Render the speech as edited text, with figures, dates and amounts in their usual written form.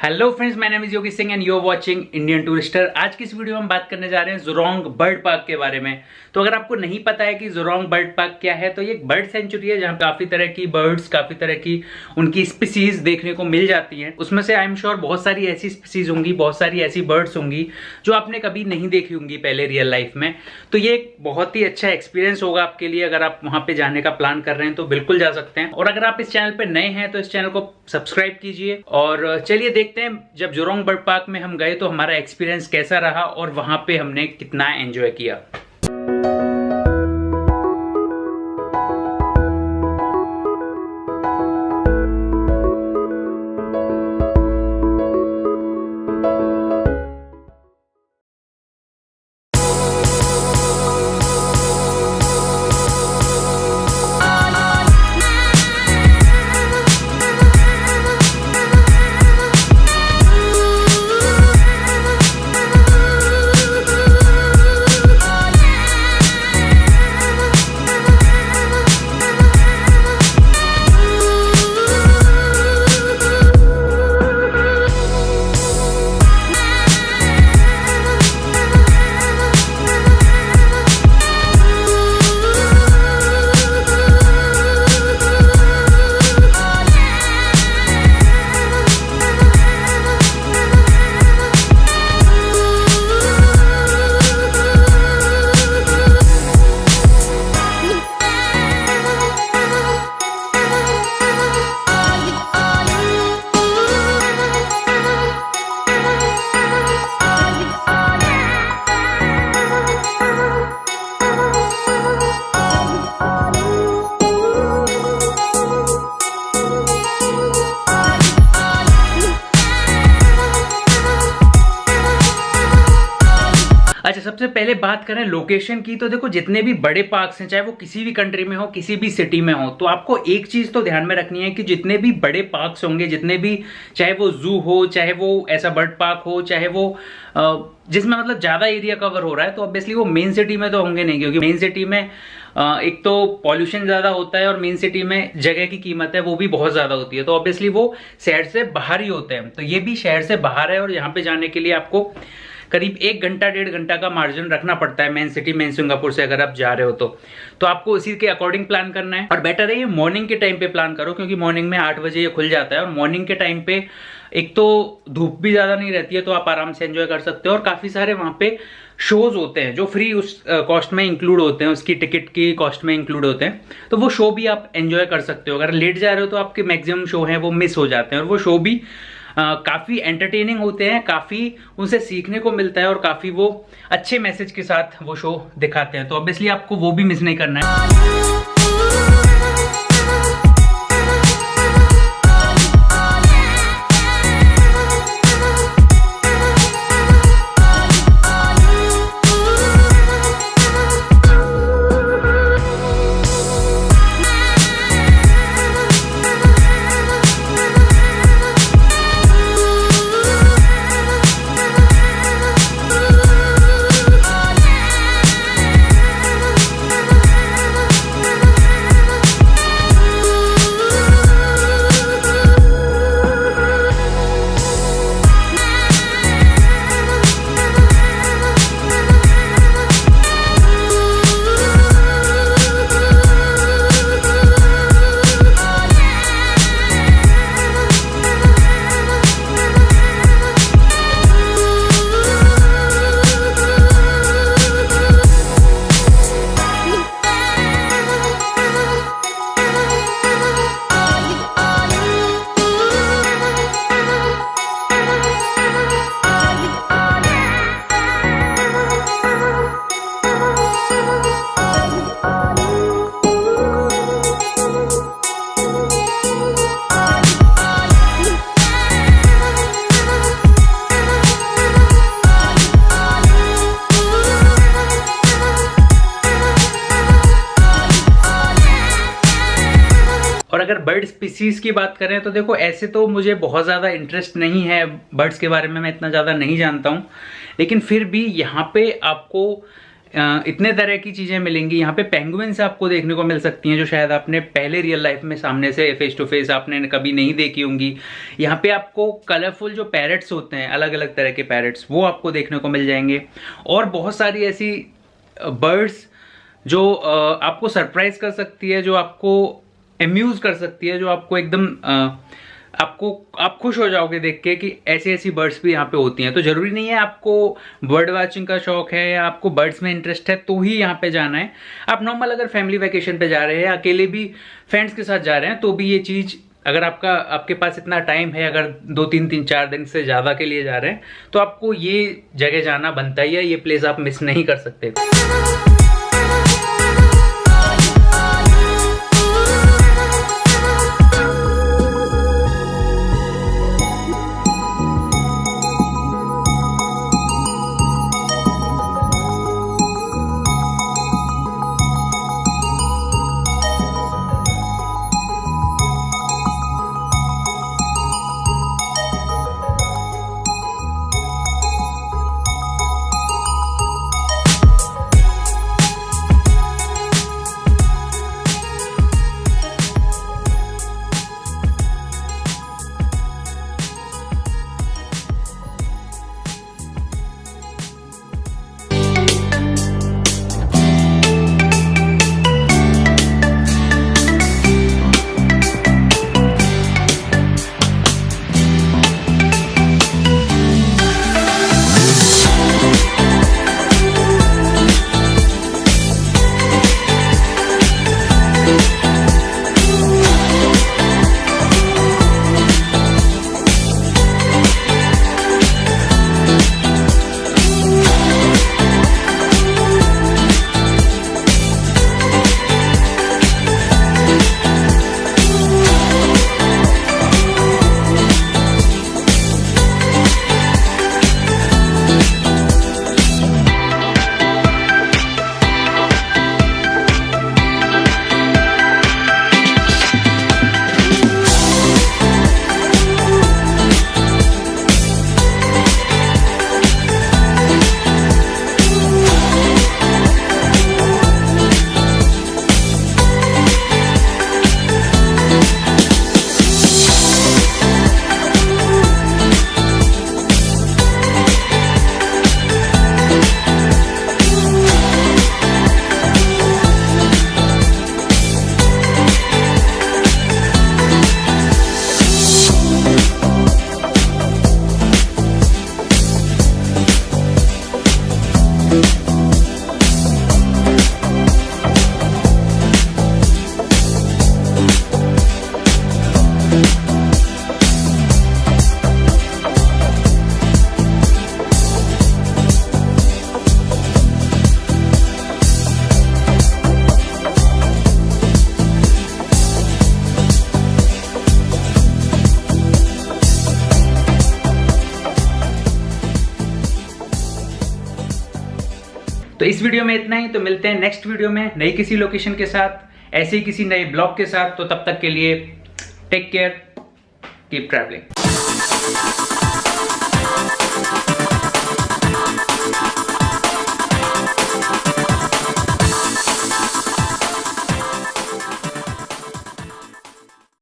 Hello friends, my name is Yogi Singh and you are watching Indian Tourister. आज की इस video में हम बात करने जा रहे हैं जुरोंग बर्ड पार्क के बारे में। तो अगर आपको नहीं पता है कि जुरोंग बर्ड पार्क क्या है, तो ये एक बर्ड सेंचुरी है जहां काफी तरह की बर्ड्स, काफी तरह की उनकी स्पीसीज देखने को मिल जाती हैं। उसमें से आई एम श्योर बहुत सारी ऐसी स्पीसीज होंगी, बहुत सारी ऐसी बर्ड्स होंगी जो आपने कभी नहीं देखी होंगी पहले रियल लाइफ में। तो ये एक बहुत ही अच्छा एक्सपीरियंस होगा आपके लिए। अगर आप वहां पे जाने का प्लान कर रहे हैं तो बिल्कुल जा सकते हैं। और अगर आप इस चैनल पे नए हैं तो इस चैनल को सब्सक्राइब कीजिए। और चलिए देखते हैं जब जुरोंग बर्ड पार्क में हम गए तो हमारा एक्सपीरियंस कैसा रहा और वहां पे हमने कितना एंजॉय किया। अच्छा, सबसे पहले बात करें लोकेशन की, तो देखो जितने भी बड़े पार्क्स हैं, चाहे वो किसी भी कंट्री में हो, किसी भी सिटी में हो, तो आपको एक चीज तो ध्यान में रखनी है कि जितने भी बड़े पार्क्स होंगे, जितने भी, चाहे वो जू हो, चाहे वो ऐसा बर्ड पार्क हो, चाहे वो जिसमें मतलब ज्यादा एरिया कवर हो रहा है, तो ऑब्वियसली वो मेन सिटी में तो होंगे नहीं, क्योंकि मेन सिटी में एक तो पॉल्यूशन ज्यादा होता है और मेन सिटी में जगह की कीमत है वो भी बहुत ज्यादा होती है। तो ऑब्वियसली वो शहर से बाहर ही होते हैं। तो ये भी शहर से बाहर है और यहाँ पे जाने के लिए आपको करीब 1 घंटा 1.5 घंटा का मार्जिन रखना पड़ता है मेन सिटी, मेन सिंगापुर से अगर आप जा रहे हो तो आपको उसी के अकॉर्डिंग प्लान करना है। और बेटर है ये मॉर्निंग के टाइम पे प्लान करो, क्योंकि मॉर्निंग में 8 बजे ये खुल जाता है और मॉर्निंग के टाइम पे एक तो धूप भी ज्यादा नहीं रहती है, तो आप आराम से एंजॉय कर सकते हो। और काफी सारे वहां पे शोज होते हैं जो फ्री उस कॉस्ट में इंक्लूड होते हैं, उसकी टिकट की कॉस्ट में इंक्लूड होते हैं, तो वो शो भी आप एंजॉय कर सकते हो। अगर लेट जा रहे हो तो आपके मैक्सिमम शो हैं वो मिस हो जाते हैं, और वो शो भी काफी एंटरटेनिंग होते हैं, काफी उनसे सीखने को मिलता है और काफी वो अच्छे मैसेज के साथ वो शो दिखाते हैं। तो ऑब्वियसली आपको वो भी मिस नहीं करना है। और अगर बर्ड स्पीसीज की बात करें तो देखो ऐसे तो मुझे बहुत ज़्यादा इंटरेस्ट नहीं है बर्ड्स के बारे में, मैं इतना ज़्यादा नहीं जानता हूँ, लेकिन फिर भी यहाँ पे आपको इतने तरह की चीजें मिलेंगी यहाँ पे। पेंगुइन्स आपको देखने को मिल सकती हैं जो शायद आपने पहले रियल लाइफ में सामने से फेस टू फेस आपने कभी नहीं देखी होंगी। यहाँ पे आपको कलरफुल जो पैरट्स होते हैं, अलग अलग तरह के पैरट्स, वो आपको देखने को मिल जाएंगे। और बहुत सारी ऐसी बर्ड्स जो आपको सरप्राइज कर सकती है, जो आपको अम्यूज कर सकती है, जो आपको एकदम आप खुश हो जाओगे देख के कि ऐसी ऐसी बर्ड्स भी यहाँ पे होती हैं। तो जरूरी नहीं है आपको बर्ड वॉचिंग का शौक है या आपको बर्ड्स में इंटरेस्ट है तो ही यहाँ पे जाना है। आप नॉर्मल अगर फैमिली वैकेशन पे जा रहे हैं या अकेले भी फ्रेंड्स के साथ जा रहे हैं तो भी ये चीज, अगर आपके पास इतना टाइम है, अगर 2-3 4 दिन से ज्यादा के लिए जा रहे हैं तो आपको ये जगह जाना बनता ही है। ये प्लेस आप मिस नहीं कर सकते। तो इस वीडियो में इतना ही। तो मिलते हैं नेक्स्ट वीडियो में नई किसी लोकेशन के साथ, ऐसे ही किसी नए ब्लॉग के साथ। तो तब तक के लिए टेक केयर, कीप ट्रैवलिंग।